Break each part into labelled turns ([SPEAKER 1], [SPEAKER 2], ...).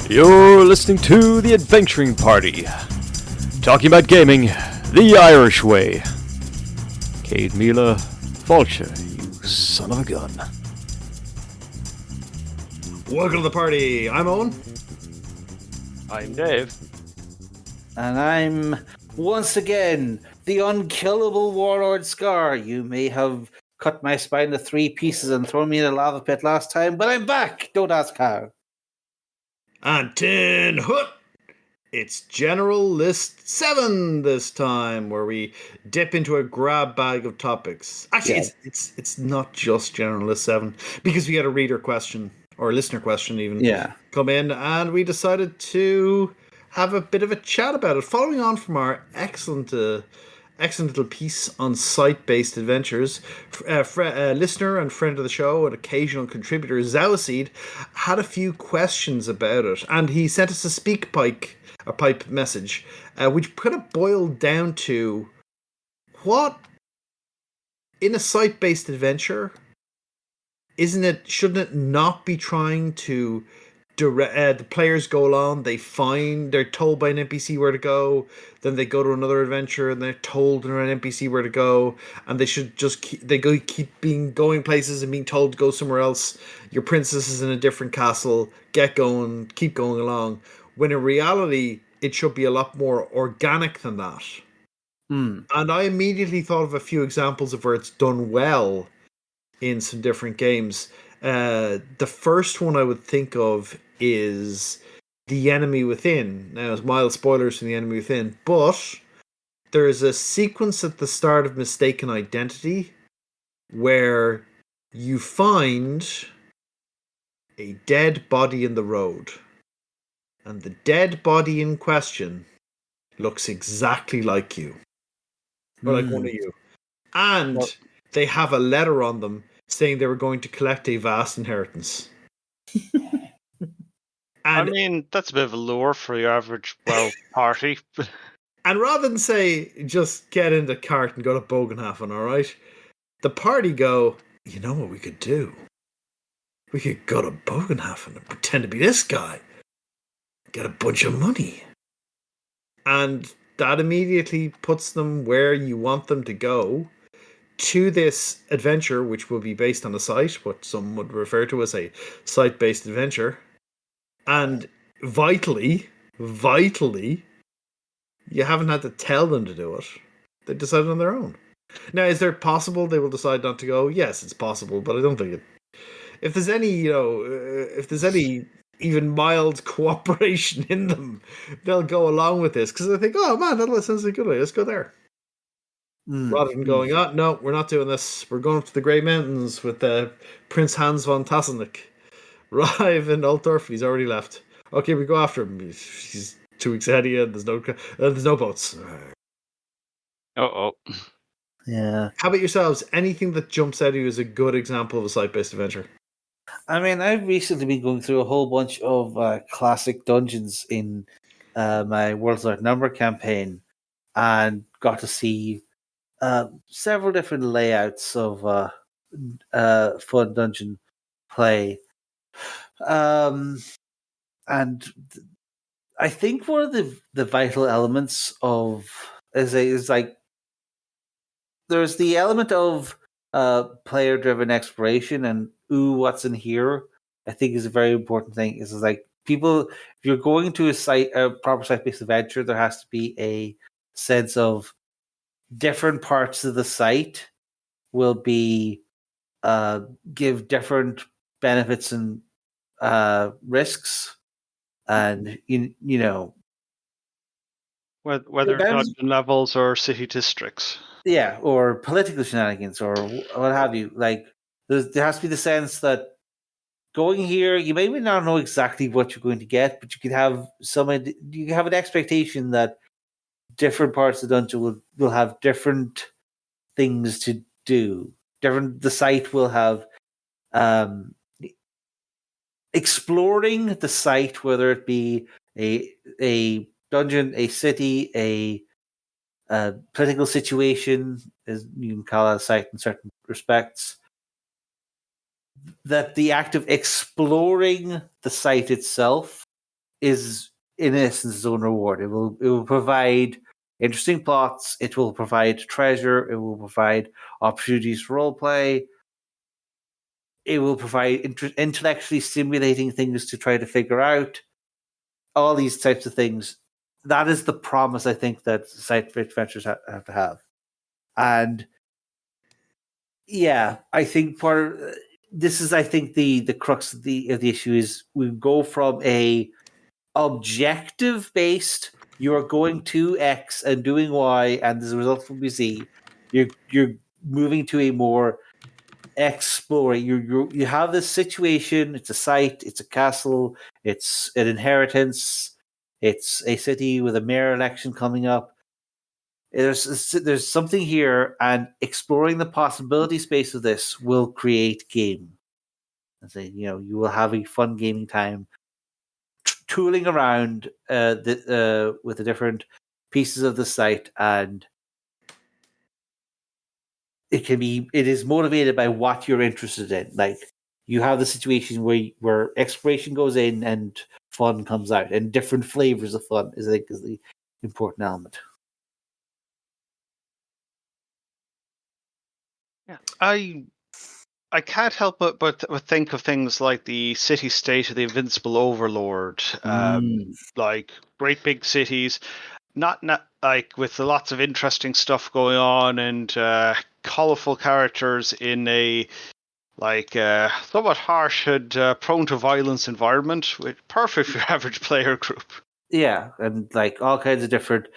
[SPEAKER 1] You're listening to The Adventuring Party, talking about gaming the Irish way. Cade Mila Vulture, you son of a gun.
[SPEAKER 2] Welcome to the party. I'm Owen.
[SPEAKER 1] I'm Dave.
[SPEAKER 3] And I'm, once again, the unkillable warlord Scarr. You may have cut my spine into 3 pieces and thrown me in a lava pit last time, but I'm back! Don't ask how.
[SPEAKER 2] And Tin Hut. It's General List 7 this time, where we dip into a grab bag of topics. Actually,
[SPEAKER 3] Yeah.
[SPEAKER 2] it's not just General List 7, because we had a reader question, or a listener question even, come in, and we decided to have a bit of a chat about it, following on from our excellent little piece on site-based adventures. Listener and friend of the show and occasional contributor Zowaseed had a few questions about it, and he sent us a pipe message, which kind of boiled down to what in a site-based adventure shouldn't it not be trying to the players go along, they're told by an NPC where to go, then they go to another adventure and they're told by an NPC where to go, and they should just keep going places and being told to go somewhere else. Your princess is in a different castle, get going, keep going along, when in reality it should be a lot more organic than that. And I immediately thought of a few examples of where it's done well in some different games. The first one I would think of is The Enemy Within. Now, it's mild spoilers from The Enemy Within, but there's a sequence at the start of Mistaken Identity where you find a dead body in the road, and the dead body in question looks exactly like you, or like one of you, and they have a letter on them saying they were going to collect a vast inheritance.
[SPEAKER 4] I mean, that's a bit of a lure for your average, party.
[SPEAKER 2] And rather than say, just get in the cart and go to Bogenhafen, alright? The party go, you know what we could do? We could go to Bogenhafen and pretend to be this guy. Get a bunch of money. And that immediately puts them where you want them to go, to this adventure, which will be based on a site, what some would refer to as a site-based adventure. And vitally, you haven't had to tell them to do it. They decided on their own. Now, is there possible they will decide not to go? Yes, it's possible, but I don't think it. If there's any, if there's any even mild cooperation in them, they'll go along with this, because they think, oh man, that sounds like a good idea. Let's go there. Rather than going, oh no, we're not doing this. We're going up to the Grey Mountains with Prince Hans von Tasselnick. Arrive in Altdorf. He's already left. Okay, we go after him. He's 2 weeks ahead of you. There's no boats.
[SPEAKER 3] Yeah.
[SPEAKER 2] How about yourselves? Anything that jumps out at you as a good example of a site-based adventure?
[SPEAKER 3] I mean, I've recently been going through a whole bunch of classic dungeons in my World's Largest Number campaign, and got to see several different layouts of fun dungeon play. And I think one of the vital elements of is like there's the element of player driven exploration, and what's in here I think is a very important thing. Is like people, if you're going to a proper site-based adventure, there has to be a sense of different parts of the site will be give different benefits and risks, and you know
[SPEAKER 4] whether dungeon levels or city districts,
[SPEAKER 3] or political shenanigans or what have you. Like there has to be the sense that going here, you maybe not know exactly what you're going to get, but you can have you have an expectation that different parts of the dungeon will have different things to do. The site will have exploring the site, whether it be a dungeon, a city, a political situation, as you can call it a site in certain respects. That the act of exploring the site itself is in essence its own reward. It will provide interesting plots. It will provide treasure. It will provide opportunities for role play. It will provide intellectually stimulating things to try to figure out. All these types of things. That is the promise I think that scientific adventures have to have. And yeah, I think this is, I think, the crux of the issue is we go from a objective based, you are going to X and doing Y, and as a result will be Z. You're moving to a more exploring. You have this situation. It's a site. It's a castle. It's an inheritance. It's a city with a mayor election coming up. There's something here, and exploring the possibility space of this will create game. And say, you will have a fun gaming time, tooling around with the different pieces of the site, and it is motivated by what you're interested in. Like, you have the situation where exploration goes in and fun comes out, and different flavors of fun is the important element.
[SPEAKER 4] Yeah, I can't help but think of things like the city state of the Invincible Overlord, like great big cities, not like with lots of interesting stuff going on and colorful characters in a like somewhat harsh and prone to violence environment, perfect for your average player group.
[SPEAKER 3] Yeah, and like all kinds of different,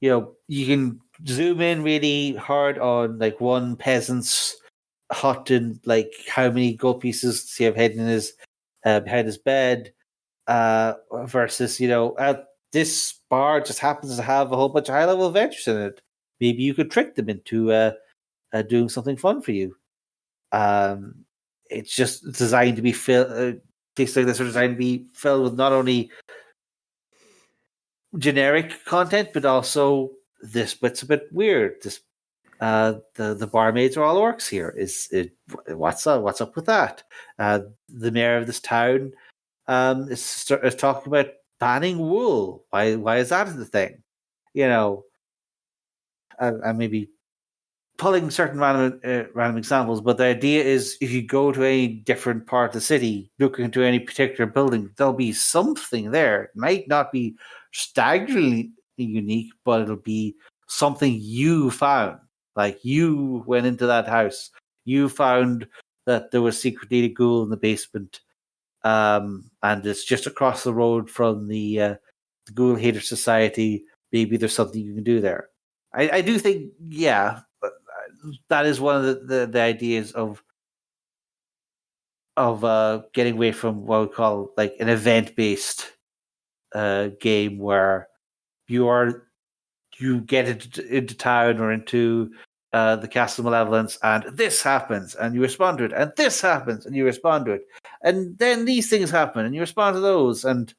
[SPEAKER 3] you can zoom in really hard on like one peasant's hut and like how many gold pieces does he have hidden in his behind his bed, versus this bar just happens to have a whole bunch of high level adventures in it. Maybe you could trick them into doing something fun for you. It's just designed to be filled. Things like this are designed to be filled with not only generic content, but also this bit's a bit weird. This the barmaids are all orcs here. What's up with that? The mayor of this town is talking about banning wool. Why is that the thing? I may be pulling certain random examples, but the idea is if you go to any different part of the city, look into any particular building, there'll be something there. It might not be staggeringly unique, but it'll be something you found. Like, you went into that house, you found that there was secretly a ghoul in the basement, and it's just across the road from the Ghoul Hater Society. Maybe there's something you can do there. I do think, yeah, that is one of the ideas of getting away from what we call like an event-based game, where you get into town or into the Castle Malevolence, and this happens and you respond to it, and this happens and you respond to it, and then these things happen and you respond to those, and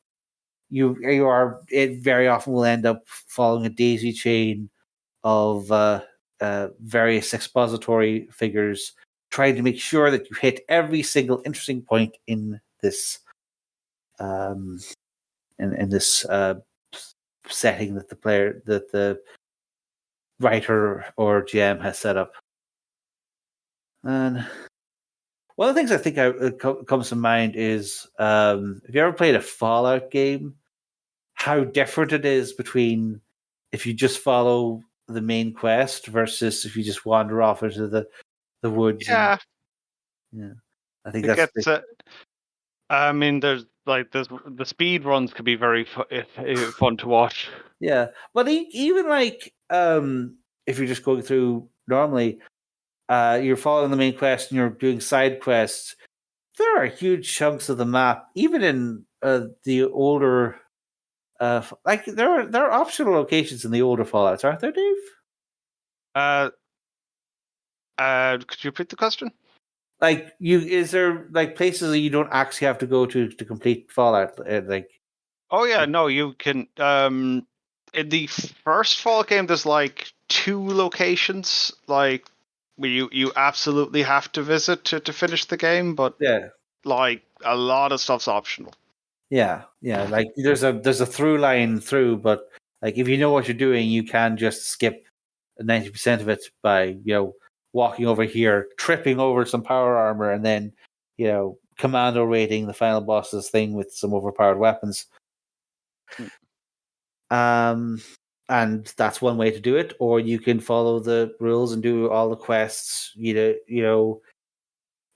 [SPEAKER 3] it very often will end up following a daisy chain of various expository figures trying to make sure that you hit every single interesting point in this in this setting that the writer or GM has set up. And one of the things I think comes to mind is, have you ever played a Fallout game? How different it is between if you just follow the main quest versus if you just wander off into the woods.
[SPEAKER 4] Yeah,
[SPEAKER 3] I think
[SPEAKER 4] it
[SPEAKER 3] that's
[SPEAKER 4] gets. I mean, there's like the speed runs could be very fun to watch.
[SPEAKER 3] Yeah, but even like if you're just going through normally, you're following the main quest and you're doing side quests. There are huge chunks of the map, even in the older. Like there are optional locations in the older Fallouts, aren't there, Dave?
[SPEAKER 4] Could you repeat the question?
[SPEAKER 3] Like, is there like places that you don't actually have to go to complete Fallout?
[SPEAKER 4] Oh yeah, no, you can. In the first Fallout game, there's like 2 locations like where you absolutely have to visit to finish the game, but
[SPEAKER 3] yeah,
[SPEAKER 4] like a lot of stuff's optional.
[SPEAKER 3] Yeah. Like there's a through line through, but like if you know what you're doing, you can just skip 90% of it by walking over here, tripping over some power armor, and then commando raiding the final boss's thing with some overpowered weapons. And that's one way to do it. Or you can follow the rules and do all the quests.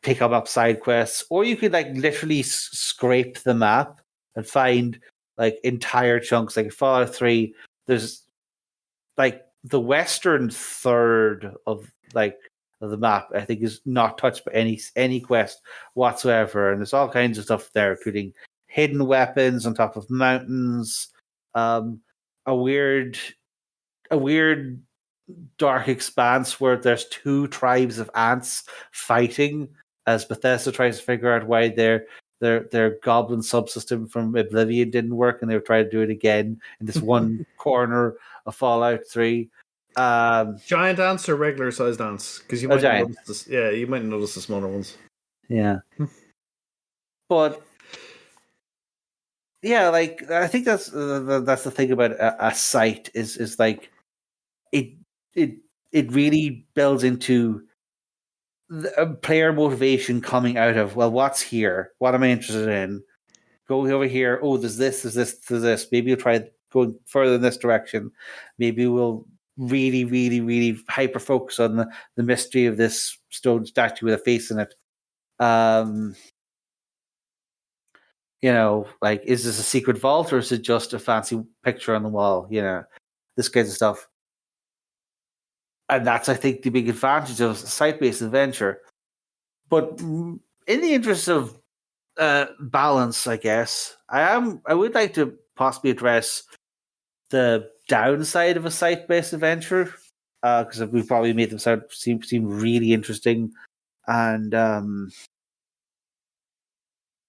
[SPEAKER 3] Pick up side quests, or you could like literally scrape the map and find like entire chunks. Like Fallout 3, there's like the western third of the map, I think, is not touched by any quest whatsoever, and there's all kinds of stuff there, including hidden weapons on top of mountains, a weird dark expanse where there's two tribes of ants fighting as Bethesda tries to figure out why their goblin subsystem from Oblivion didn't work, and they were trying to do it again in this one corner of Fallout 3.
[SPEAKER 2] Giant ants or regular sized ants? Because you might notice this. Yeah, you might notice the smaller ones.
[SPEAKER 3] Yeah, but yeah, like I think that's the thing about a site is like it really builds into the player motivation coming out of, well, what's here? What am I interested in? Go over here. Oh, there's this, there's this, there's this. Maybe you'll try going further in this direction. Maybe we'll really, really, really hyper focus on the mystery of this stone statue with a face in it. Like, is this a secret vault or is it just a fancy picture on the wall? This kind of stuff. And that's, I think, the big advantage of site-based adventure. But in the interest of balance, I guess, I would like to possibly address the downside of a site-based adventure, because we've probably made them seem really interesting. And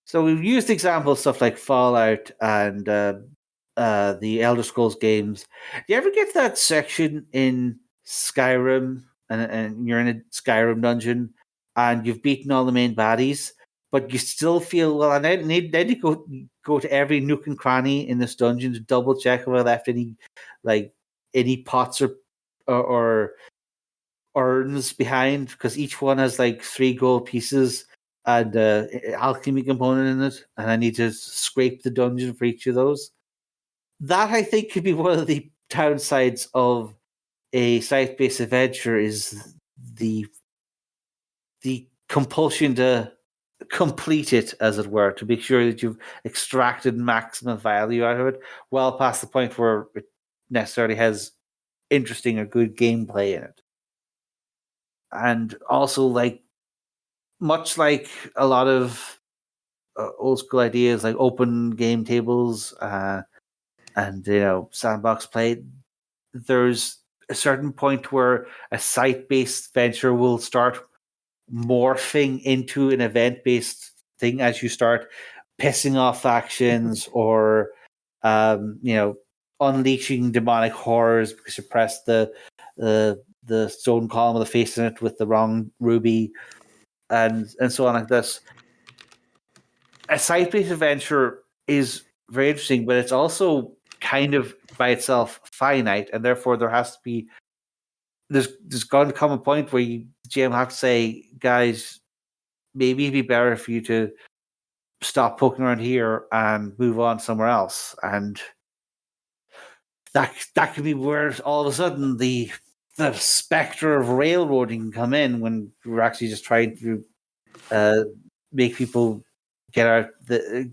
[SPEAKER 3] so we've used examples, stuff like Fallout and the Elder Scrolls games. Do you ever get to that section in Skyrim, and you're in a Skyrim dungeon, and you've beaten all the main baddies, but you still feel, well, I need to go to every nook and cranny in this dungeon to double check if I left any pots or urns behind, because each one has like 3 gold pieces and alchemy component in it, and I need to scrape the dungeon for each of those. That, I think, could be one of the downsides of a site-based adventure, is the compulsion to complete it, as it were, to make sure that you've extracted maximum value out of it, well past the point where it necessarily has interesting or good gameplay in it. And also, like, much like a lot of old school ideas like open game tables and sandbox play, there's a certain point where a site-based venture will start morphing into an event-based thing as you start pissing off factions or unleashing demonic horrors because you pressed the stone column with a face in it with the wrong ruby, and so on like this. A site-based adventure is very interesting, but it's also kind of by itself finite, and therefore there's going to come a point where the GM have to say, guys, maybe it'd be better for you to stop poking around here and move on somewhere else. And that could be where all of a sudden the specter of railroading can come in, when we're actually just trying to make people get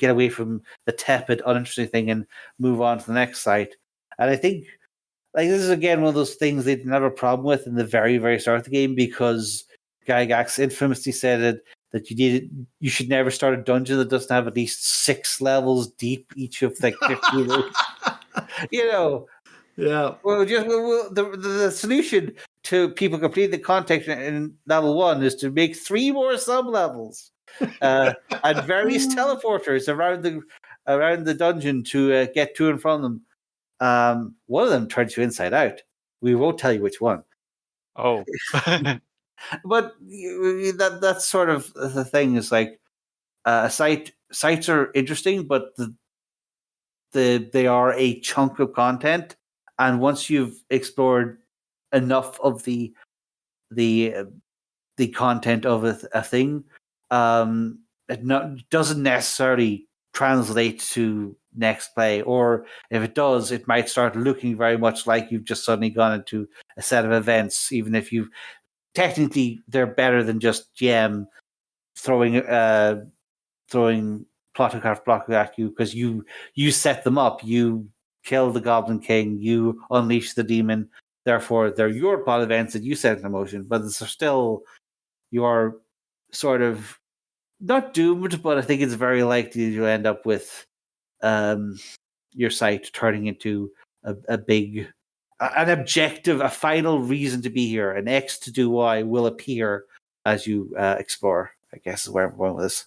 [SPEAKER 3] away from the tepid, uninteresting thing and move on to the next site. And I think, like, this is again one of those things they didn't have a problem with in the very, very start of the game, because Gygax infamously said that you should never start a dungeon that doesn't have at least 6 levels deep, each of like 50 loops.
[SPEAKER 2] Yeah.
[SPEAKER 3] Well, the solution to people completing the content in level 1 is to make 3 more sub levels and various teleporters around the dungeon to get to and from them. One of them turns you inside out. We won't tell you which one.
[SPEAKER 4] Oh.
[SPEAKER 3] But that's sort of the thing, is like sites are interesting, but they are a chunk of content, and once you've explored enough of the content of a thing, it doesn't necessarily translate to next play, or if it does, it might start looking very much like you've just suddenly gone into a set of events, even if you've technically they're better than just GM throwing plot at you because you set them up, you kill the Goblin King, you unleash the demon. Therefore, they're your plot events that you set in motion, but it's still you're sort of not doomed, but I think it's very likely you end up with your site turning into a big, an objective, a final reason to be here. An X to do Y will appear as you explore, I guess is where I'm going with this.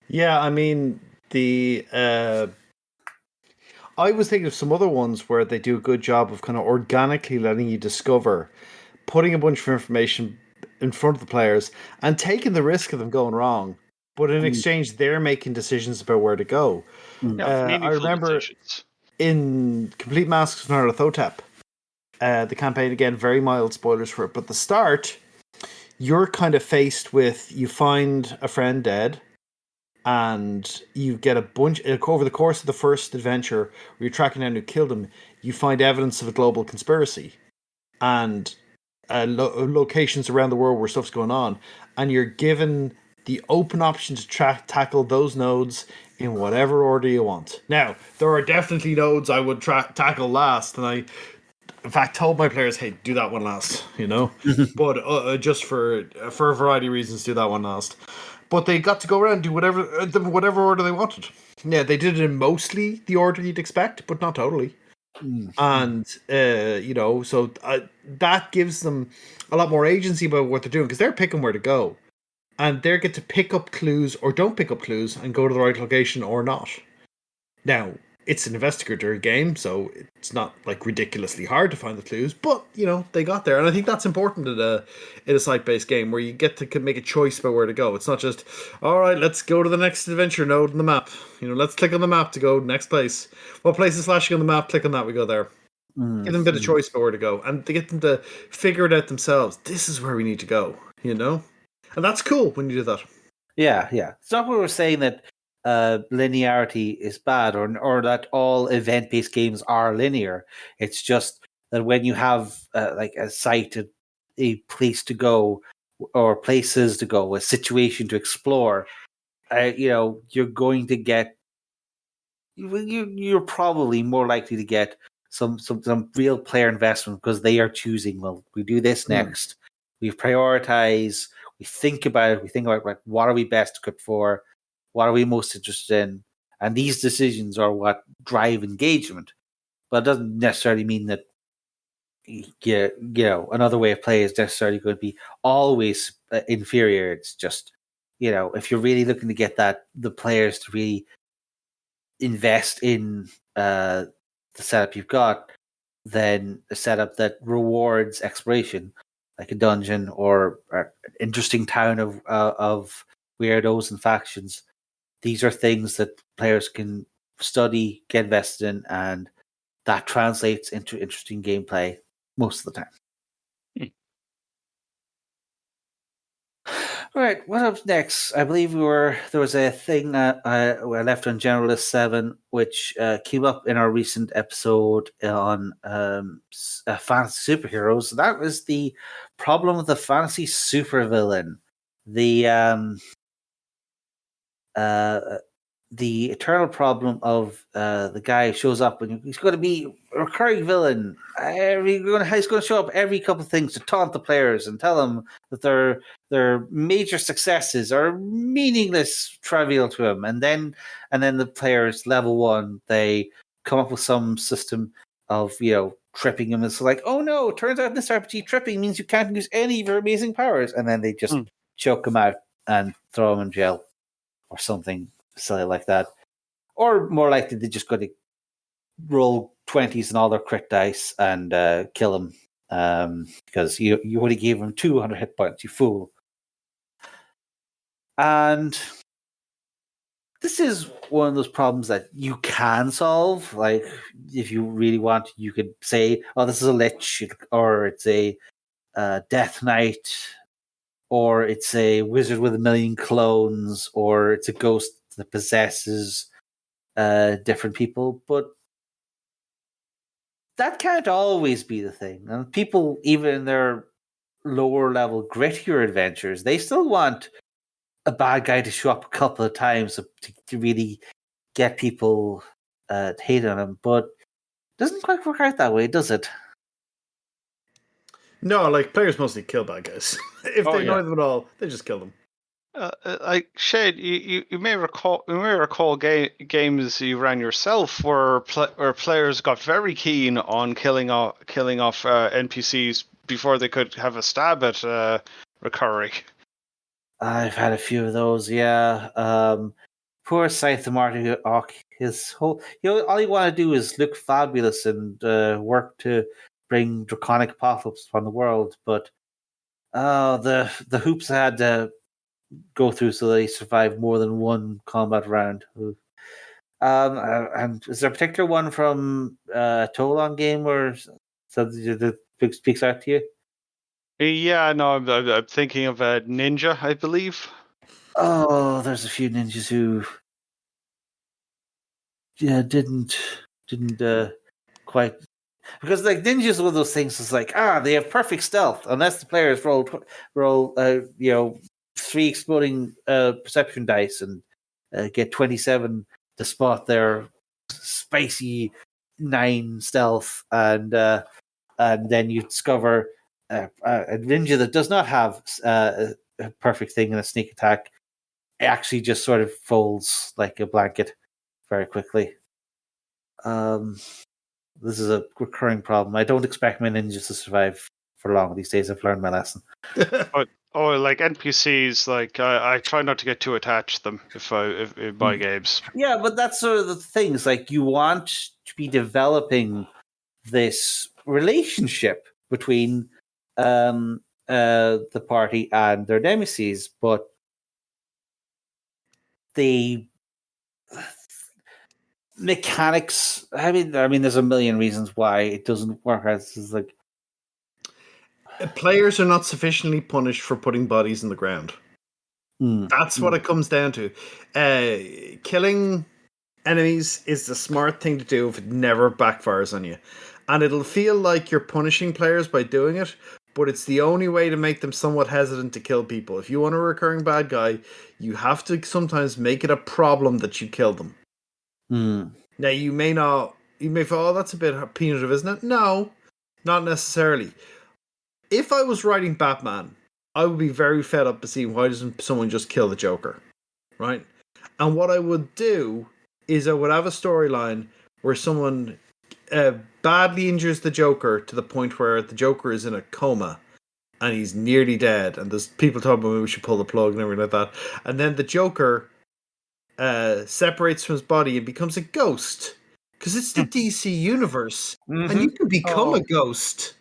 [SPEAKER 2] Yeah, I mean, I was thinking of some other ones where they do a good job of kind of organically letting you discover, putting a bunch of information in front of the players and taking the risk of them going wrong. But in exchange, they're making decisions about where to go.
[SPEAKER 4] Yeah,
[SPEAKER 2] I
[SPEAKER 4] meaningful
[SPEAKER 2] remember
[SPEAKER 4] decisions.
[SPEAKER 2] in Complete Masks of Nyarlathotep, the campaign, again, very mild spoilers for it, but the start, you're kind of faced with, you find a friend dead, and you get a bunch over the course of the first adventure where you're tracking down who killed him. You find evidence of a global conspiracy and locations around the world where stuff's going on, and you're given the open option to tackle those nodes in whatever order you want. Now, there are definitely nodes I would tackle last, and I, in fact, told my players, "Hey, do that one last," you know. But just for a variety of reasons, do that one last. But they got to go around and do whatever order they wanted. Yeah, they did it in mostly the order you'd expect, but not totally. And so that gives them a lot more agency about what they're doing because they're picking where to go, and they get to pick up clues or don't pick up clues and go to the right location or not. Now, it's an investigator game, so it's not like ridiculously hard to find the clues, but they got there, and I think that's important in a site-based game where you get to make a choice about where to go. It's not just, all right, let's go to the next adventure node in the map. Let's click on the map to go next place. What place is flashing on the map? Click on that, we go there. Give them a bit of choice about where to go, and they get them to figure it out themselves. This is where we need to go, and that's cool when you do that.
[SPEAKER 3] Yeah. It's not what we're saying that linearity is bad or that all event-based games are linear. It's just that when you have like a site, a place to go or places to go, a situation to explore, you're going to get you're probably more likely to get some real player investment because they are choosing, well, we do this next. We prioritize, we think about like, what are we best equipped for? What are we most interested in? And these decisions are what drive engagement. But it doesn't necessarily mean that another way of play is necessarily going to be always inferior. It's just, if you're really looking to get the players to really invest in the setup you've got, then a setup that rewards exploration, like a dungeon or an interesting town of weirdos and factions. These are things that players can study, get invested in, and that translates into interesting gameplay most of the time. All right, what up next? I believe there was a thing that I left on Generalist 7, which came up in our recent episode on fantasy superheroes. That was the problem of the fantasy supervillain. The eternal problem of the guy shows up and he's going to be a recurring villain. He's going to show up every couple of things to taunt the players and tell them that their major successes are meaningless, trivial to him. And then the players, level 1, they come up with some system of tripping him. It's like, oh no! It turns out in this RPG, tripping means you can't use any of your amazing powers. And then they just choke him out and throw him in jail or something silly like that. Or more likely, they just got to roll 20s and all their crit dice and kill him because you only gave him 200 hit points, you fool. And this is one of those problems that you can solve. Like, if you really want, you could say, "Oh, this is a lich," or it's a Death Knight, or it's a wizard with a million clones, or it's a ghost that possesses different people. But that can't always be the thing. And people, even in their lower level, grittier adventures, they still want a bad guy to show up a couple of times to really get people to hate on him. But it doesn't quite work out that way, does it?
[SPEAKER 2] No, like players mostly kill bad guys. If they annoy them at all, they just kill them.
[SPEAKER 4] Like Shade, you may recall games you ran yourself where players got very keen on killing off NPCs before they could have a stab at recurring.
[SPEAKER 3] I've had a few of those, yeah. Poor Scythe Marty, his whole all he wanted to do is look fabulous and work to bring draconic apocalypse upon the world, but the hoops I had to go through so that he survived more than one combat round. And is there a particular one from Tolan game where that speaks out to you?
[SPEAKER 4] Yeah, no, I'm thinking of a ninja, I believe.
[SPEAKER 3] Oh, there's a few ninjas who didn't quite, because like ninjas are one of those things. It's like they have perfect stealth unless the players roll 3 exploding perception dice and get 27 to spot their spicy 9 stealth, and then you discover a ninja that does not have a perfect thing in a sneak attack. It actually just sort of folds like a blanket very quickly. This is a recurring problem. I don't expect my ninjas to survive for long these days. I've learned my lesson.
[SPEAKER 4] But like NPCs, like I try not to get too attached to them if in my games.
[SPEAKER 3] Yeah, but that's sort of the thing. It's like you want to be developing this relationship between the party and their nemesis, but the mechanics. I mean, there's a million reasons why it doesn't work. It's like
[SPEAKER 2] players are not sufficiently punished for putting bodies in the ground. That's what it comes down to. Killing enemies is the smart thing to do if it never backfires on you. And it'll feel like you're punishing players by doing it, but it's the only way to make them somewhat hesitant to kill people. If you want a recurring bad guy, you have to sometimes make it a problem that you kill them. Now, you may feel, that's a bit punitive, isn't it? No, not necessarily. If I was writing Batman, I would be very fed up to see why doesn't someone just kill the Joker, right? And what I would do is I would have a storyline where someone badly injures the Joker to the point where the Joker is in a coma and he's nearly dead, and there's people talking about maybe we should pull the plug and everything like that. And then the Joker separates from his body and becomes a ghost because it's the DC universe, and you can become a ghost.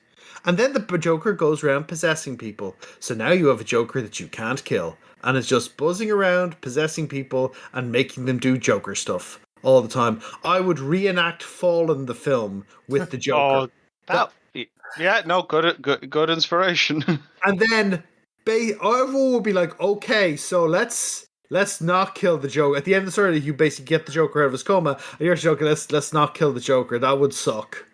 [SPEAKER 2] And then the Joker goes around possessing people. So now you have a Joker that you can't kill, and it's just buzzing around, possessing people, and making them do Joker stuff all the time. I would reenact Fallen the film with the Joker.
[SPEAKER 4] Good inspiration.
[SPEAKER 2] And then everyone would be like, okay, so let's not kill the Joker. At the end of the story, you basically get the Joker out of his coma, and you're joking, let's not kill the Joker. That would suck.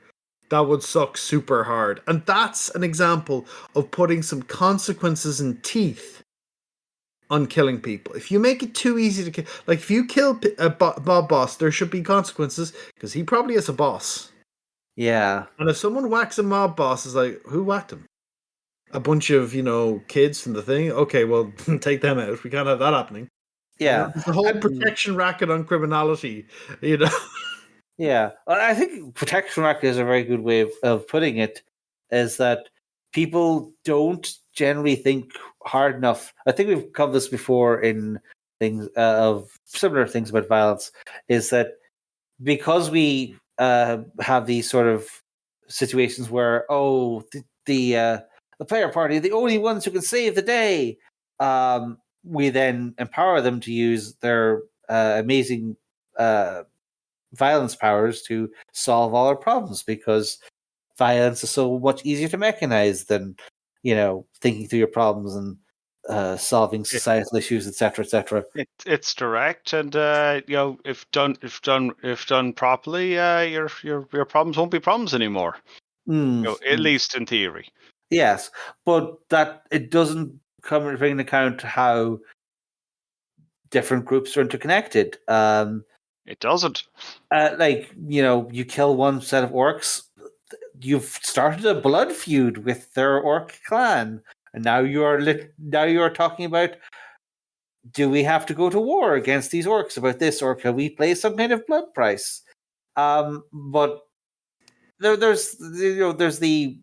[SPEAKER 2] That would suck super hard. And that's an example of putting some consequences and teeth on killing people. If you make it too easy to kill, like if you kill a mob boss, there should be consequences because he probably is a boss.
[SPEAKER 3] Yeah.
[SPEAKER 2] And if someone whacks a mob boss, it's like, who whacked him? A bunch of, kids from the thing? Okay, well, take them out. We can't have that happening.
[SPEAKER 3] Yeah.
[SPEAKER 2] The whole protection racket on criminality,
[SPEAKER 3] Yeah, I think protection racket is a very good way of putting it, is that people don't generally think hard enough. I think we've covered this before in things of similar things about violence, is that because we have these sort of situations where, the player party are the only ones who can save the day, we then empower them to use their amazing violence powers to solve all our problems, because violence is so much easier to mechanize than, thinking through your problems and solving societal issues, etc., etc.
[SPEAKER 4] It's direct, and if done properly, your problems won't be problems anymore. At least in theory.
[SPEAKER 3] Yes, but that it doesn't come into account how different groups are interconnected.
[SPEAKER 4] It doesn't.
[SPEAKER 3] You kill one set of orcs, you've started a blood feud with their orc clan, and now you are talking about, do we have to go to war against these orcs about this, or can we play some kind of blood price? But there's the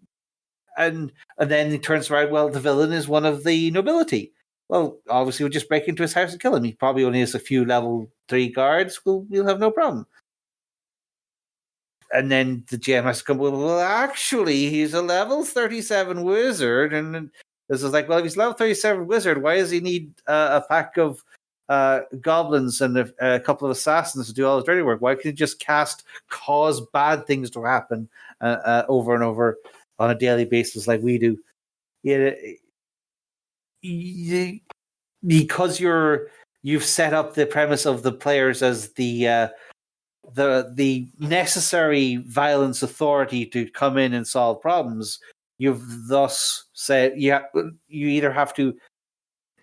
[SPEAKER 3] and then he turns around. Well, the villain is one of the nobility. Well, obviously, we'll just break into his house and kill him. He probably only has a few level 3 guards. We'll have no problem. And then the GM has to come, well, actually, he's a level 37 wizard. And this is like, well, if he's level 37 wizard, why does he need a pack of goblins and a couple of assassins to do all his dirty work? Why can't he just cause bad things to happen over and over on a daily basis like we do? Because you've set up the premise of the players as the necessary violence authority to come in and solve problems, you've thus said you either have to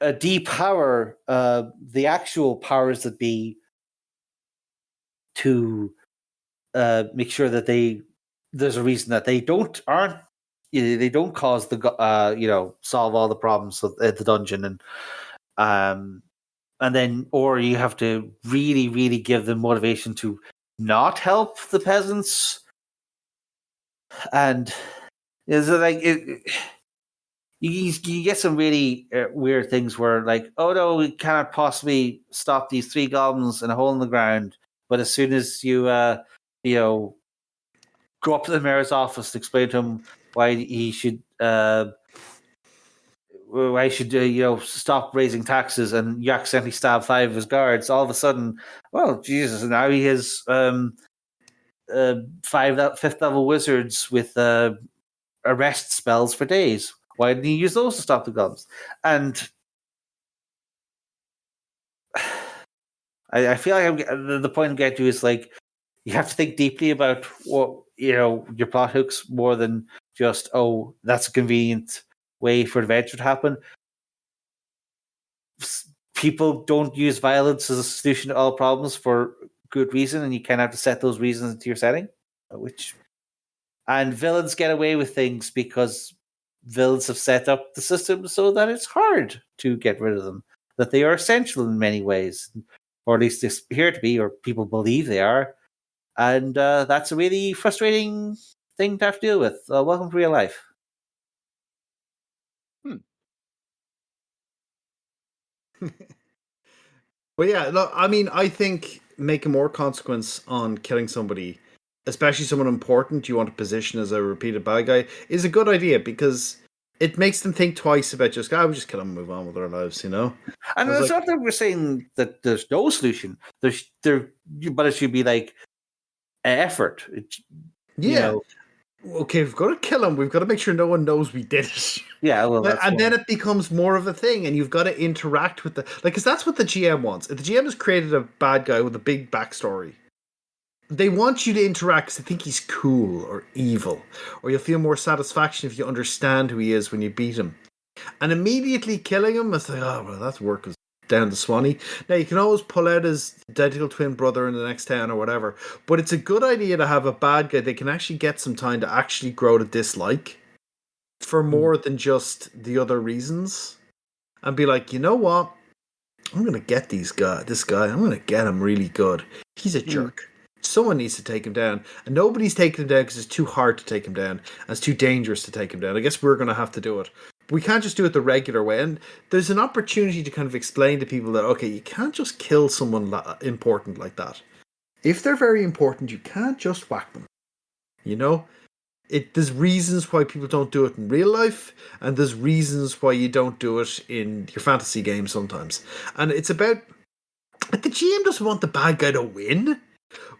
[SPEAKER 3] depower the actual powers that be to make sure that there's a reason that they don't cause the solve all the problems at the dungeon, and then, or you have to really, really give them motivation to not help the peasants. And is it like you get some really weird things where, like, oh no, we cannot possibly stop these 3 goblins in a hole in the ground. But as soon as you go up to the mayor's office and explain to him why he should stop raising taxes, and you accidentally stab 5 of his guards, all of a sudden, well, Jesus, now he has 5th level wizards with arrest spells for days. Why didn't he use those to stop the goblins? And I feel like the point I'm getting to is, like, you have to think deeply about what your plot hooks, more than just, oh, that's a convenient way for adventure to happen. People don't use violence as a solution to all problems for good reason, and you kind of have to set those reasons into your setting. And villains get away with things because villains have set up the system so that it's hard to get rid of them, that they are essential in many ways, or at least they appear to be, or people believe they are. And that's a really frustrating thing to have to deal with. Welcome to real life.
[SPEAKER 2] Well, yeah, look, I mean, I think making more consequence on killing somebody, especially someone important you want to position as a repeated bad guy, is a good idea, because it makes them think twice about just, we'll just kill them and move on with our lives, And
[SPEAKER 3] it's not that we're saying that there's no solution. But it should be like effort.
[SPEAKER 2] Okay, we've got to kill him. We've got to make sure no one knows we did it.
[SPEAKER 3] Yeah, well,
[SPEAKER 2] then it becomes more of a thing, and you've got to interact with because that's what the GM wants. If the GM has created a bad guy with a big backstory, they want you to interact because they think he's cool or evil, or you'll feel more satisfaction if you understand who he is when you beat him. And immediately killing him, it's like, oh, well, that's work is down the Swanee. Now, you can always pull out his identical twin brother in the next town or whatever, but it's a good idea to have a bad guy they can actually get some time to actually grow to dislike for more than just the other reasons, and be like, you know what? I'm going to get this guy. I'm going to get him really good. He's a jerk. Someone needs to take him down, and nobody's taking him down because it's too hard to take him down, and it's too dangerous to take him down. I guess we're going to have to do it. We can't just do it the regular way, and there's an opportunity to kind of explain to people that, okay, you can't just kill someone important like that. If they're very important, you can't just whack them. There's reasons why people don't do it in real life, and there's reasons why you don't do it in your fantasy game sometimes. And it's about Like, the GM doesn't want the bad guy to win,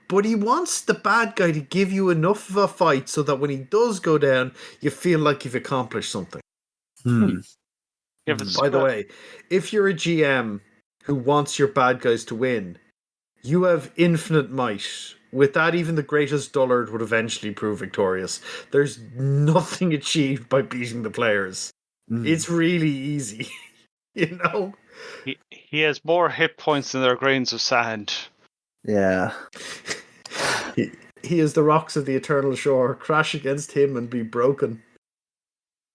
[SPEAKER 2] but he wants the bad guy to give you enough of a fight so that when he does go down, you feel like you've accomplished something.
[SPEAKER 4] If it's
[SPEAKER 2] By the way, if you're a GM who wants your bad guys to win, you have infinite might. With that, even the greatest dullard would eventually prove victorious. There's nothing achieved by beating the players. It's really easy, you know?
[SPEAKER 4] he has more hit points than there are grains of sand.
[SPEAKER 3] Yeah.
[SPEAKER 2] He is the rocks of the eternal shore. Crash against him and be broken.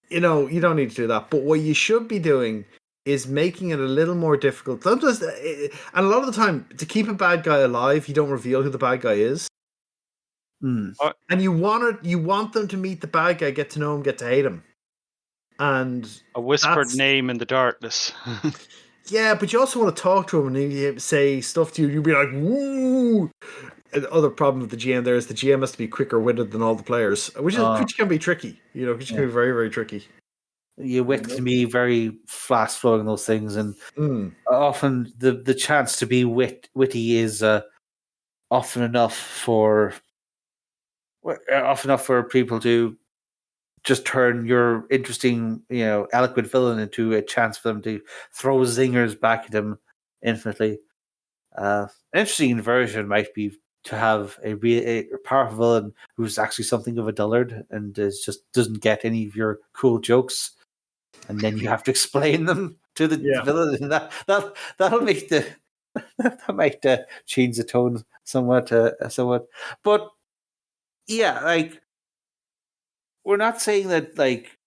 [SPEAKER 2] You know, you don't need to do that. But what you should be doing is making it a little more difficult. Sometimes, and a lot of the time, to keep a bad guy alive, you don't reveal who the bad guy is. And you want them to meet the bad guy, get to know him, get to hate him. And
[SPEAKER 4] a whispered name in the darkness.
[SPEAKER 2] Yeah, but you also want to talk to him and he say stuff to you. You'd be like, "Woo!" And the other problem with the GM there is the GM has to be quicker witted than all the players, which can be tricky. You know, which can be very, very tricky.
[SPEAKER 3] Your wit can be very fast flowing, those things, and often the chance to be witty is often enough for people to just turn your interesting, eloquent villain into a chance for them to throw zingers back at him infinitely. An interesting inversion might be to have a powerful villain who's actually something of a dullard and doesn't get any of your cool jokes, and then you have to explain them to the villain, and that'll make that might change the tone somewhat. But yeah, like, we're not saying that like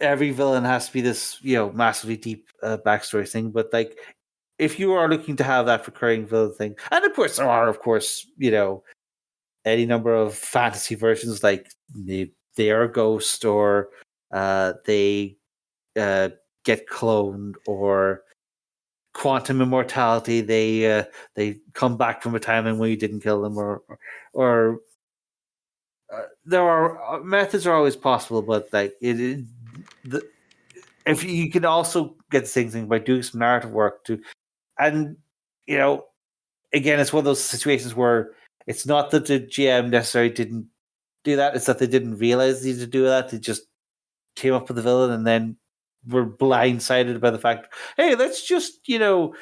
[SPEAKER 3] every villain has to be this massively deep backstory thing, but like, if you are looking to have that recurring villain thing, and of course there are, any number of fantasy versions, like they are a ghost, or they get cloned, or quantum immortality, they come back from a time when you didn't kill them, or there are methods are always possible, but like if you can also get the same thing by doing some narrative work too. And, again, it's one of those situations where it's not that the GM necessarily didn't do that. It's that they didn't realize they needed to do that. They just came up with the villain and then were blindsided by the fact, hey, let's just, throw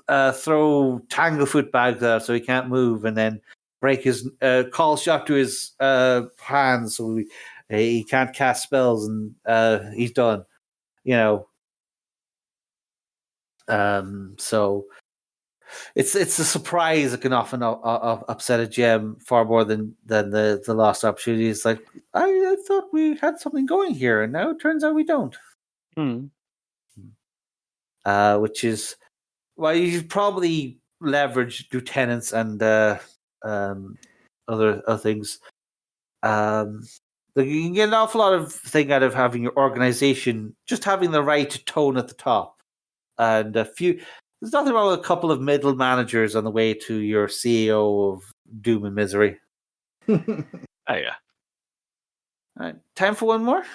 [SPEAKER 3] Tanglefoot bags out so he can't move, and then break his call shot to his hands so he can't cast spells, and he's done. So it's a surprise that can often upset a GM far more than the lost opportunity. It's like, I thought we had something going here, and now it turns out we don't. Which is why you should probably leverage lieutenants and other things. You can get an awful lot of thing out of having your organization just having the right tone at the top. And there's nothing wrong with a couple of middle managers on the way to your CEO of doom and misery.
[SPEAKER 4] Oh, yeah.
[SPEAKER 3] All right, time for one more?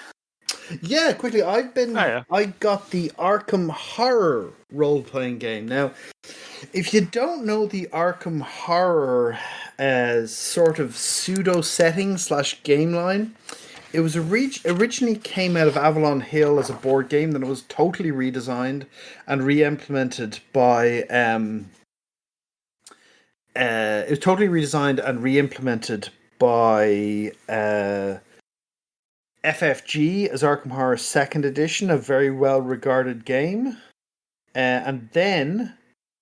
[SPEAKER 2] Yeah, quickly. I got the Arkham Horror role-playing game. Now, if you don't know the Arkham Horror as sort of pseudo-setting / game line, it was originally came out of Avalon Hill as a board game, then it was totally redesigned and re-implemented by FFG as Arkham Horror 2nd Edition, a very well regarded game, and then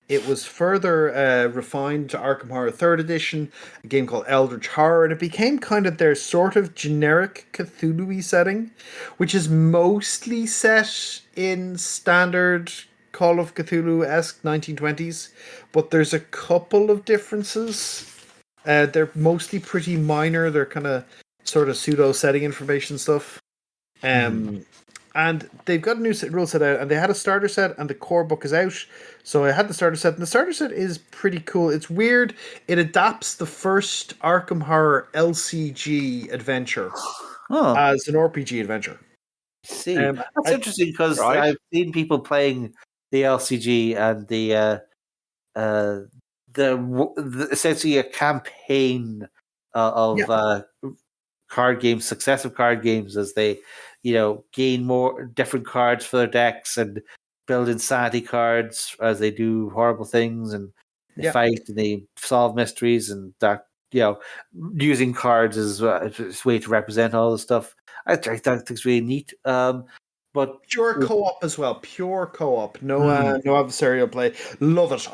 [SPEAKER 2] it was further refined to Arkham Horror 3rd Edition, a game called Eldritch Horror, and it became kind of their sort of generic Cthulhu-y setting, which is mostly set in standard Call of Cthulhu-esque 1920s, but there's a couple of differences. They're mostly pretty minor. They're kind of sort of pseudo setting information stuff. And they've got a new rule set out, and they had a starter set, and the core book is out. So I had the starter set, and the starter set is pretty cool. It's weird. It adapts the first Arkham Horror LCG adventure as an RPG adventure.
[SPEAKER 3] See, that's interesting, because I've seen people playing the LCG and the essentially a campaign of card games, successive card games, as they, gain more different cards for their decks and build insanity cards as they do horrible things, and they fight and they solve mysteries, and that, using cards as a way to represent all the stuff. I think it's really neat. But
[SPEAKER 2] pure co-op as well. Pure co-op. No adversarial play. Love it.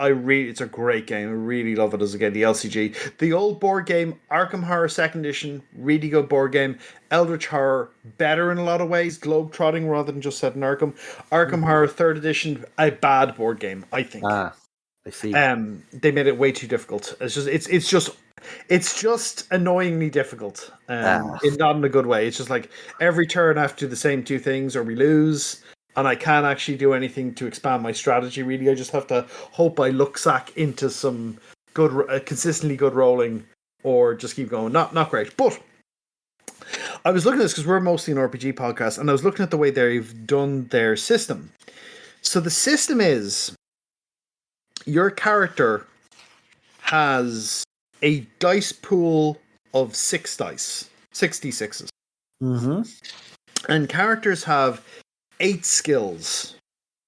[SPEAKER 2] It's a great game. I really love it as a game. The LCG. The old board game, Arkham Horror 2nd Edition, really good board game. Eldritch Horror, better in a lot of ways. Globe-trotting rather than just set in Arkham. Arkham Horror 3rd Edition, a bad board game, I think.
[SPEAKER 3] I see.
[SPEAKER 2] They made it way too difficult. It's just annoyingly difficult, not in a good way. It's just like every turn I have to do the same two things or we lose, and I can't actually do anything to expand my strategy, really. I just have to hope I luck-sack into some good, consistently good rolling, or just keep going. Not great. But I was looking at this because we're mostly an RPG podcast, and I was looking at the way they've done their system. So the system is your character has a dice pool of 6 dice, 66s.
[SPEAKER 3] Mm-hmm.
[SPEAKER 2] And characters have 8 skills,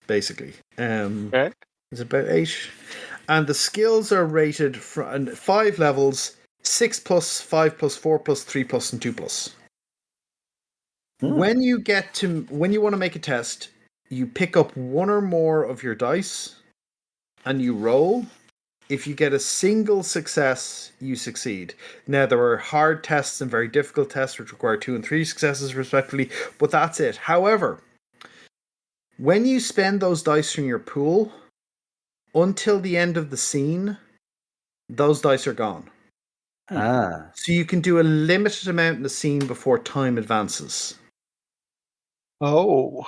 [SPEAKER 2] basically.
[SPEAKER 4] Okay.
[SPEAKER 2] It's about 8. And the skills are rated from 5 levels, 6 plus, 5 plus, 4 plus, 3 plus, and 2 plus. When you want to make a test, you pick up one or more of your dice and you roll. If you get a single success, you succeed. Now, there are hard tests and very difficult tests which require 2 and 3 successes, respectively, but that's it. However, when you spend those dice from your pool, until the end of the scene, those dice are gone. So you can do a limited amount in the scene before time advances.
[SPEAKER 4] Oh.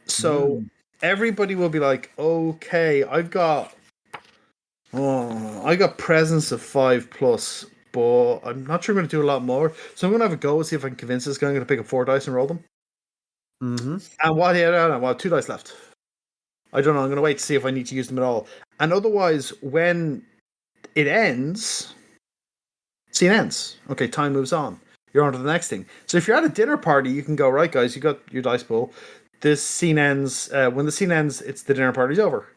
[SPEAKER 2] So everybody will be like, okay, I got presence of 5 plus, but I'm not sure I'm going to do a lot more. So I'm going to have a go and see if I can convince this guy I'm going to pick up 4 dice and roll them.
[SPEAKER 3] Mm-hmm.
[SPEAKER 2] And what? I have 2 dice left. I don't know. I'm going to wait to see if I need to use them at all. And otherwise, when it ends, scene ends. Okay, time moves on. You're on to the next thing. So if you're at a dinner party, you can go, right, guys, you got your dice pool. This scene ends. When the scene ends, it's the dinner party's over.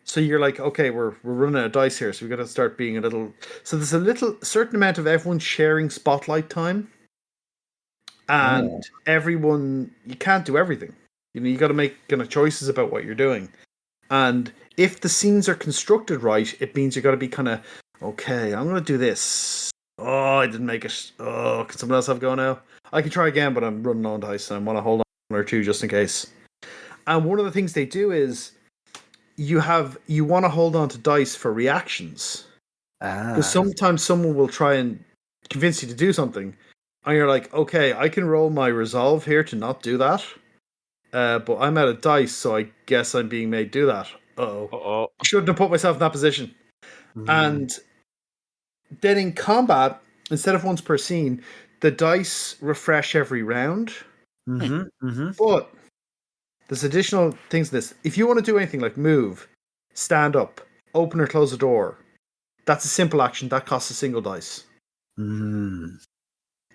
[SPEAKER 2] So you're like, okay, we're running out of dice here, so we've got to start being a little... So there's a certain amount of everyone sharing spotlight time. And everyone... You can't do everything. You got to make kind of choices about what you're doing. And if the scenes are constructed right, it means you got to be kind of, okay, I'm going to do this. Oh, I didn't make it. Oh, can someone else have a go now? I can try again, but I'm running on dice, and I want to hold on 1 or 2 just in case. And one of the things they do is you want to hold on to dice for reactions. Because sometimes someone will try and convince you to do something, and you're like, okay, I can roll my resolve here to not do that. But I'm out of dice, so I guess I'm being made do that. Uh-oh. Shouldn't have put myself in that position. And then in combat, instead of once per scene, the dice refresh every round. But there's additional things to this. If you want to do anything like move, stand up, open or close a door, that's a simple action. That costs a single dice.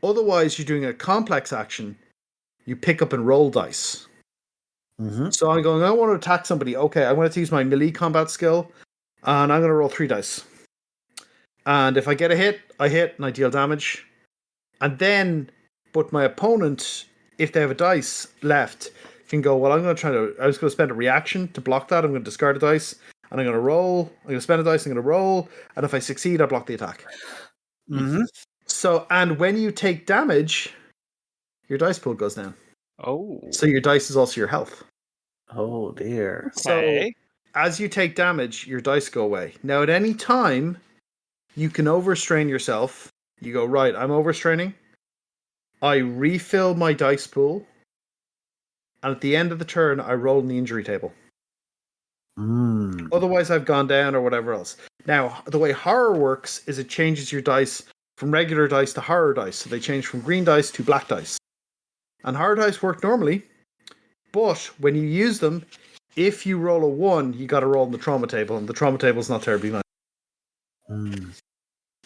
[SPEAKER 2] Otherwise, you're doing a complex action. You pick up and roll dice. So I'm going, I want to attack somebody. Okay, I'm going to use my melee combat skill, and I'm going to roll 3 dice. And if I get a hit, I hit and I deal damage. And then, but my opponent, if they have a dice left, can go, well, I was going to spend a reaction to block that. I'm going to discard a dice, and I'm going to roll. I'm going to spend a dice, I'm going to roll. And if I succeed, I block the attack. So, and when you take damage, your dice pool goes down. So your dice is also your health.
[SPEAKER 3] Oh, dear.
[SPEAKER 2] So as you take damage, your dice go away. Now, at any time, you can overstrain yourself. You go, right, I'm overstraining. I refill my dice pool. And at the end of the turn, I roll in the injury table. Otherwise, I've gone down or whatever else. Now, the way horror works is it changes your dice from regular dice to horror dice. So they change from green dice to black dice. And horror dice work normally. But when you use them, if you roll a 1, you got to roll in the trauma table. And the trauma table is not terribly nice.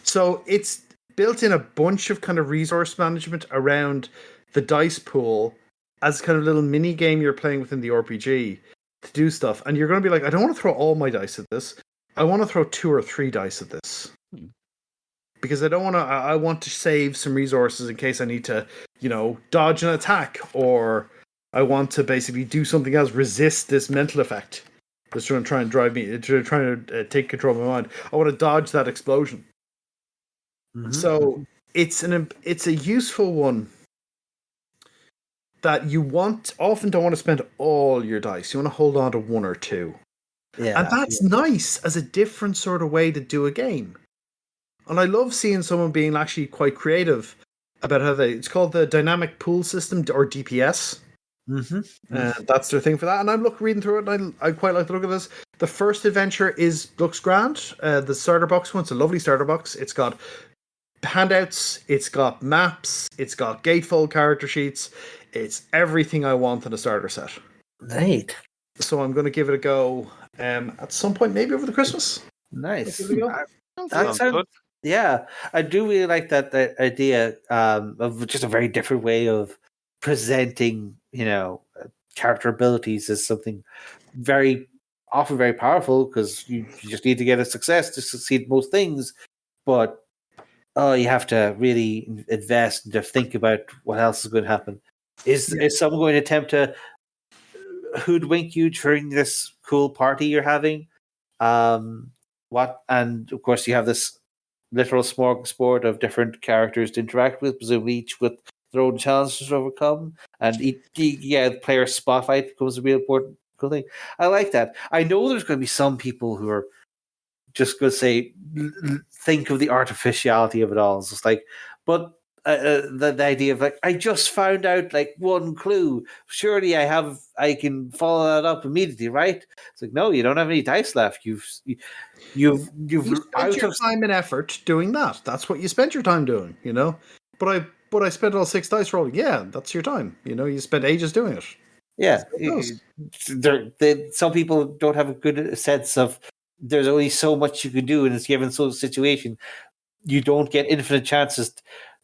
[SPEAKER 2] So it's built in a bunch of kind of resource management around the dice pool as kind of little mini game you're playing within the RPG to do stuff. And you're going to be like, I don't want to throw all my dice at this. I want to throw 2 or 3 dice at this. Because I don't want to. I want to save some resources in case I need to, dodge an attack, or I want to basically do something else, resist this mental effect that's trying to drive me, trying to take control of my mind. I want to dodge that explosion. So it's a useful one that you often don't want to spend all your dice. You want to hold on to 1 or 2.
[SPEAKER 3] Yeah,
[SPEAKER 2] and that's nice as a different sort of way to do a game. And I love seeing someone being actually quite creative about how it's called the dynamic pool system, or DPS. That's their thing for that. And I'm reading through it, and I quite like the look of this. The first adventure looks grand. The starter box one's a lovely starter box. It's got handouts, it's got maps, it's got gatefold character sheets. It's everything I want in a starter set.
[SPEAKER 3] Right.
[SPEAKER 2] So I'm going to give it a go at some point, maybe over the Christmas.
[SPEAKER 3] Nice.
[SPEAKER 4] That sounds good.
[SPEAKER 3] Yeah, I do really like that idea of just a very different way of presenting, character abilities as something often very powerful, because you just need to get a success to succeed at most things. But you have to really invest and to think about what else is going to happen. Is someone going to attempt to hoodwink you during this cool party you're having? And of course you have this literal smorgasbord of different characters to interact with, presumably each with their own challenges to overcome. And the player spotlight becomes a real important cool thing. I like that. I know there's going to be some people who are just going to say, think of the artificiality of it all. It's just like, but the idea of I just found out one clue. Surely I can follow that up immediately, right? It's like, no, you don't have any dice left. You've
[SPEAKER 2] spent your time and effort doing that. That's what you spent your time doing, But I spent all 6 dice rolling. Yeah, that's your time. You spent ages doing it.
[SPEAKER 3] Yeah, some people don't have a good sense of. There's only so much you can do in this given sort of situation. You don't get infinite chances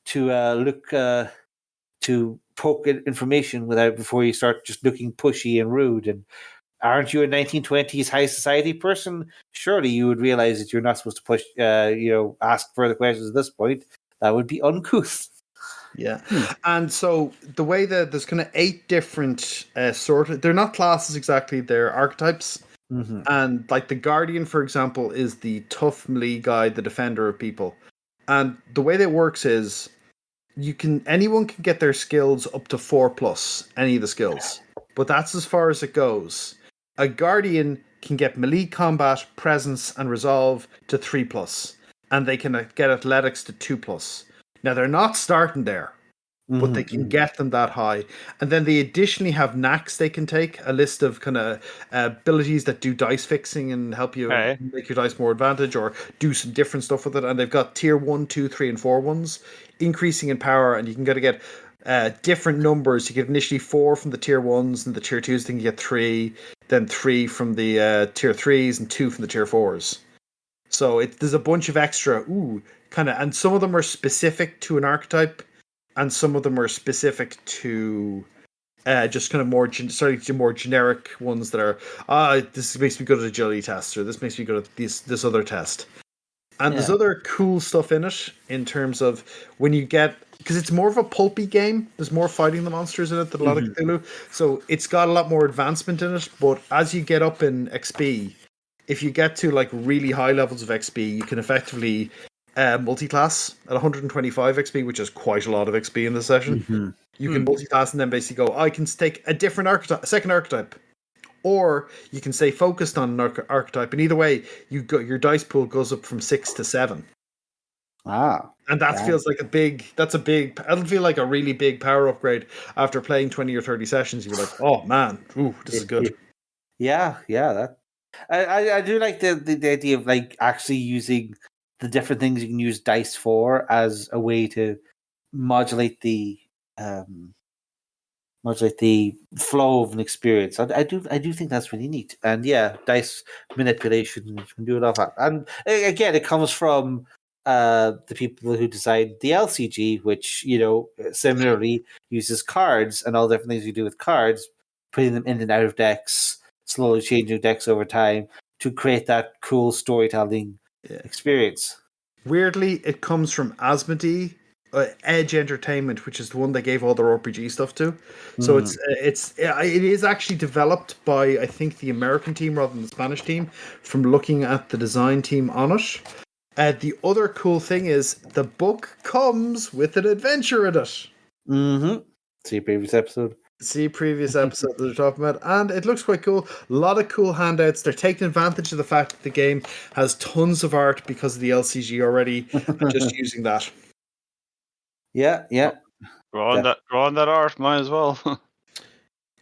[SPEAKER 3] to look to poke at information before you start just looking pushy and rude. And aren't you a 1920s high society person? Surely you would realize that you're not supposed to push, ask further questions at this point. That would be uncouth.
[SPEAKER 2] Yeah. And so the way that there's kind of 8 different they're not classes exactly, they're archetypes. And the Guardian, for example, is the tough melee guy, the defender of people. And the way that works is anyone can get their skills up to 4+, any of the skills. But that's as far as it goes. A Guardian can get melee combat, presence, and resolve to 3+. And they can get athletics to 2+. Now, they're not starting there, but they can get them that high. And then they additionally have knacks they can take, a list of kind of abilities that do dice fixing and help you make your dice more advantage, or do some different stuff with it. And they've got tier 1, 2, 3, and 4 ones, increasing in power. And you can get different numbers. You get initially 4 from the tier 1s, and the tier 2s, then you get 3, then 3 from the tier 3s, and 2 from the tier 4s. So there's a bunch of extra, and some of them are specific to an archetype, and some of them are specific to just kind of more generic ones that are, this makes me good at agility test, or this makes me good at this other test. And there's other cool stuff in it in terms of when you get, because it's more of a pulpy game. There's more fighting the monsters in it than a lot of Cthulhu. So it's got a lot more advancement in it. But as you get up in XP, if you get to really high levels of XP, you can effectively multi-class at 125 XP, which is quite a lot of XP in this session. You can multi-class and then basically go, I can take a different archetype, a second archetype. Or you can stay focused on an archetype. And either way, your dice pool goes up from 6 to 7. And that feels like that'll feel like a really big power upgrade after playing 20 or 30 sessions. You're like, oh man, this is good.
[SPEAKER 3] I do like the idea of actually using the different things you can use dice for as a way to modulate the much like the flow of an experience. I do think that's really neat. And yeah, dice manipulation, you can do a lot of that. And again, it comes from the people who designed the LCG, which similarly uses cards and all the different things you do with cards, putting them in and out of decks, slowly changing decks over time to create that cool storytelling experience.
[SPEAKER 2] Weirdly, it comes from Asmodee, Edge Entertainment, which is the one they gave all their RPG stuff to. So it is actually developed by, I think, the American team rather than the Spanish team, from looking at the design team on it. The other cool thing is the book comes with an adventure in it.
[SPEAKER 3] Mm-hmm. See previous episode
[SPEAKER 2] that they're talking about, and it looks quite cool. A lot of cool handouts. They're taking advantage of the fact that the game has tons of art because of the LCG already, and just using that.
[SPEAKER 3] Yeah.
[SPEAKER 4] Draw on that art, might as well.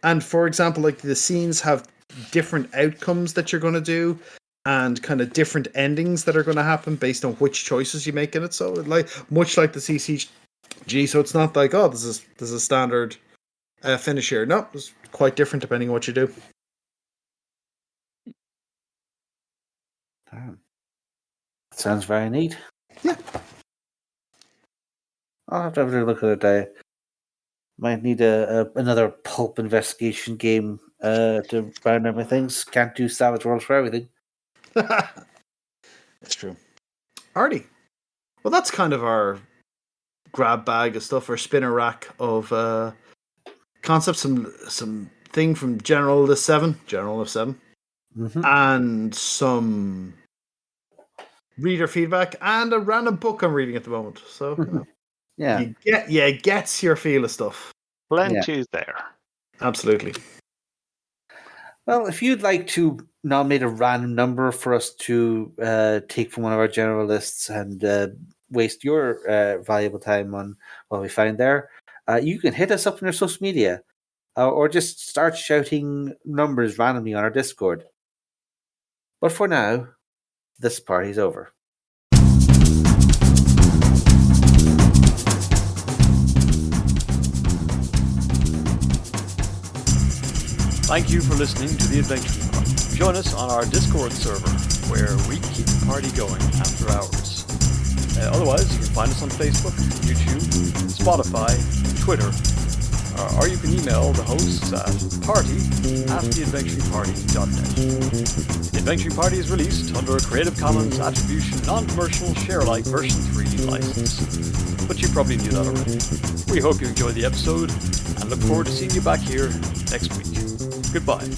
[SPEAKER 2] And for example, like the scenes have different outcomes that you're going to do, and kind of different endings that are going to happen based on which choices you make in it. So, much like the CCG, so it's not like, oh, this is a standard finish here. No, it's quite different depending on what you do.
[SPEAKER 3] Damn. Sounds very neat.
[SPEAKER 2] Yeah.
[SPEAKER 3] I'll have to have a look at it. I might need another pulp investigation game to round out my things. Can't do Savage Worlds for everything.
[SPEAKER 2] That's true. Artie. Well, that's kind of our grab bag of stuff, our spinner rack of concepts, some thing from General of 7,
[SPEAKER 3] Mm-hmm.
[SPEAKER 2] and some reader feedback, and a random book I'm reading at the moment. So
[SPEAKER 3] Yeah.
[SPEAKER 2] it gets your feel of stuff.
[SPEAKER 4] Plenty there.
[SPEAKER 2] Absolutely.
[SPEAKER 3] Well, if you'd like to nominate a random number for us to take from one of our general lists and waste your valuable time on what we find there, you can hit us up on our social media or just start shouting numbers randomly on our Discord. But for now, this party's over.
[SPEAKER 1] Thank you for listening to The Adventuring Party. Join us on our Discord server, where we keep the party going after hours. Otherwise, you can find us on Facebook, YouTube, Spotify, Twitter, or you can email the hosts at party@theadventuringparty.net. The Adventuring Party is released under a Creative Commons Attribution Non-Commercial Share-alike version 3 license. But you probably knew that already. We hope you enjoyed the episode, and look forward to seeing you back here next week. Goodbye.